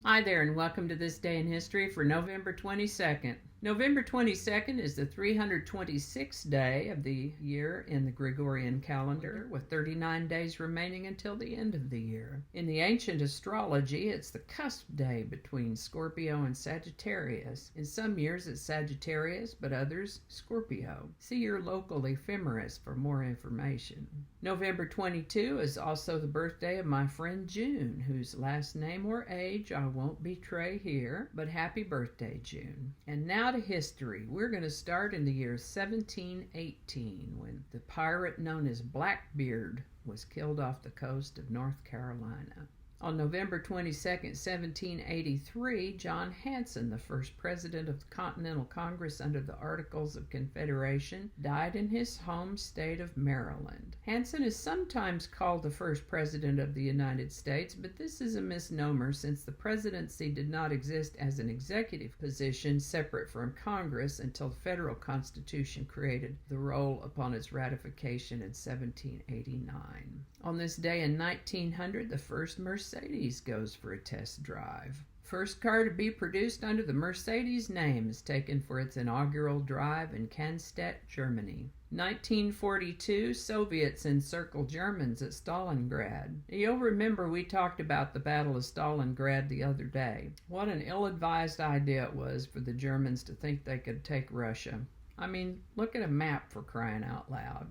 Hi there, and welcome to this day in history for November 22nd. November 22nd is the 326th day of the year in the Gregorian calendar, with 39 days remaining until the end of the year. In the ancient astrology, it's the cusp day between Scorpio and Sagittarius. In some years it's Sagittarius, but others Scorpio. See your local ephemeris for more information. November 22 is also the birthday of my friend June, whose last name or age I won't betray here, but happy birthday, June. And now to history. We're going to start in the year 1718, when the pirate known as Blackbeard was killed off the coast of North Carolina. On November 22, 1783, John Hanson, the first president of the Continental Congress under the Articles of Confederation, died in his home state of Maryland. Hanson is sometimes called the first president of the United States, but this is a misnomer since the presidency did not exist as an executive position separate from Congress until the federal Constitution created the role upon its ratification in 1789. On this day in 1900, the first Mercedes goes for a test drive. First car to be produced under the Mercedes name is taken for its inaugural drive in Cannstatt, Germany. 1942, Soviets encircle Germans at Stalingrad. You'll remember we talked about the Battle of Stalingrad the other day. What an ill-advised idea it was for the Germans to think they could take Russia. I mean, look at a map, for crying out loud.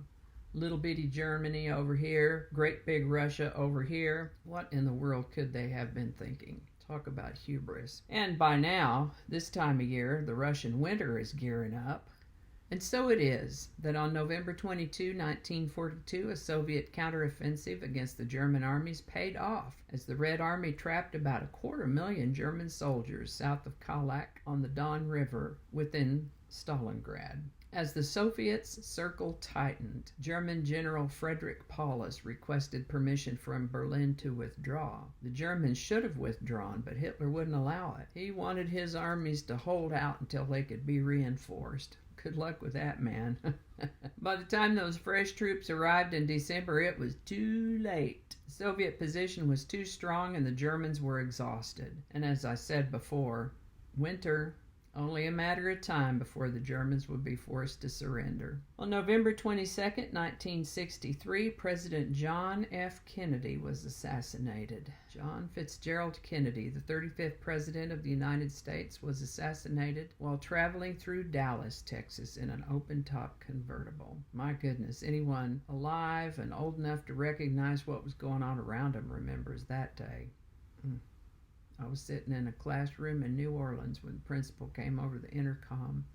Little bitty Germany over here, great big Russia over here. What in the world could they have been thinking? Talk about hubris. And by now, this time of year, the Russian winter is gearing up. And so it is that on November 22, 1942, a Soviet counteroffensive against the German armies paid off as the Red Army trapped about 250,000 German soldiers south of Kalak on the Don River within Stalingrad. As the Soviets' circle tightened, German General Friedrich Paulus requested permission from Berlin to withdraw. The Germans should have withdrawn, but Hitler wouldn't allow it. He wanted his armies to hold out until they could be reinforced. Good luck with that, man. By the time those fresh troops arrived in December, it was too late. The Soviet position was too strong and the Germans were exhausted. And as I said before, winter, only a matter of time before the Germans would be forced to surrender. On November 22, 1963, President John F. Kennedy was assassinated. John Fitzgerald Kennedy, the 35th President of the United States, was assassinated while traveling through Dallas, Texas in an open-top convertible. My goodness, anyone alive and old enough to recognize what was going on around him remembers that day. I was sitting in a classroom in New Orleans when the principal came over the intercom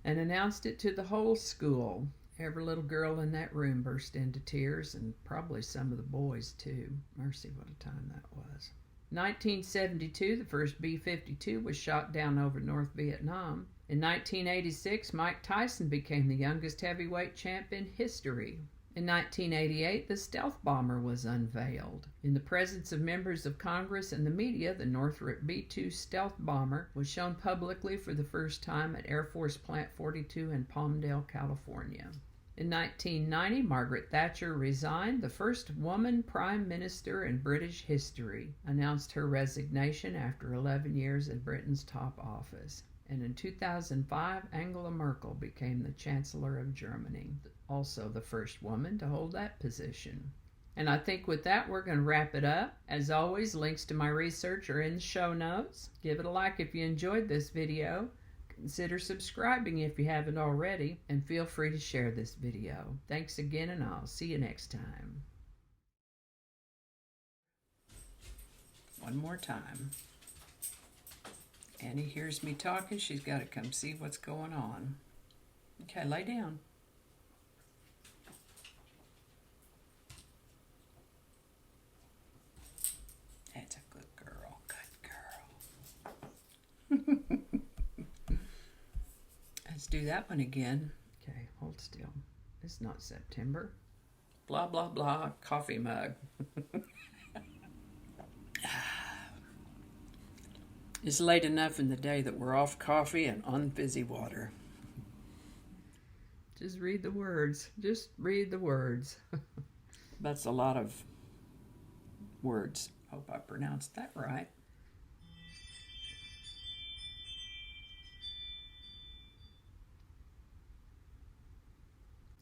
and announced it to the whole school. Every little girl in that room burst into tears, and probably some of the boys too. Mercy, what a time that was. 1972, the first B-52 was shot down over North Vietnam. In 1986, Mike Tyson became the youngest heavyweight champ in history. In 1988, the stealth bomber was unveiled. In the presence of members of Congress and the media, the Northrop B-2 stealth bomber was shown publicly for the first time at Air Force Plant 42 in Palmdale, California. In 1990, Margaret Thatcher resigned, the first woman prime minister in British history, announced her resignation after 11 years in Britain's top office. And in 2005, Angela Merkel became the Chancellor of Germany, also the first woman to hold that position. And I think with that, we're going to wrap it up. As always, links to my research are in the show notes. Give it a like if you enjoyed this video. Consider subscribing if you haven't already, and feel free to share this video. Thanks again, and I'll see you next time. One more time. Annie hears me talking. She's got to come see what's going on. Okay, lay down. That's a good girl. Good girl. Let's do that one again. Okay, hold still. It's not September. Blah, blah, blah. Coffee mug. It's late enough in the day that we're off coffee and on fizzy water. Just read the words. Just read the words. That's a lot of words. Hope I pronounced that right.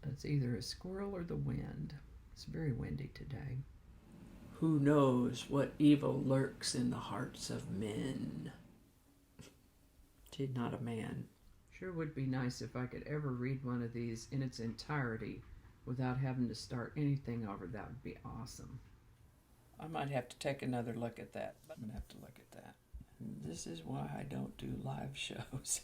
It's either a squirrel or the wind. It's very windy today. Who knows what evil lurks in the hearts of men? She's not a man. Sure would be nice if I could ever read one of these in its entirety without having to start anything over. That would be awesome. I might have to take another look at that. I'm going to have to look at that. This is why I don't do live shows.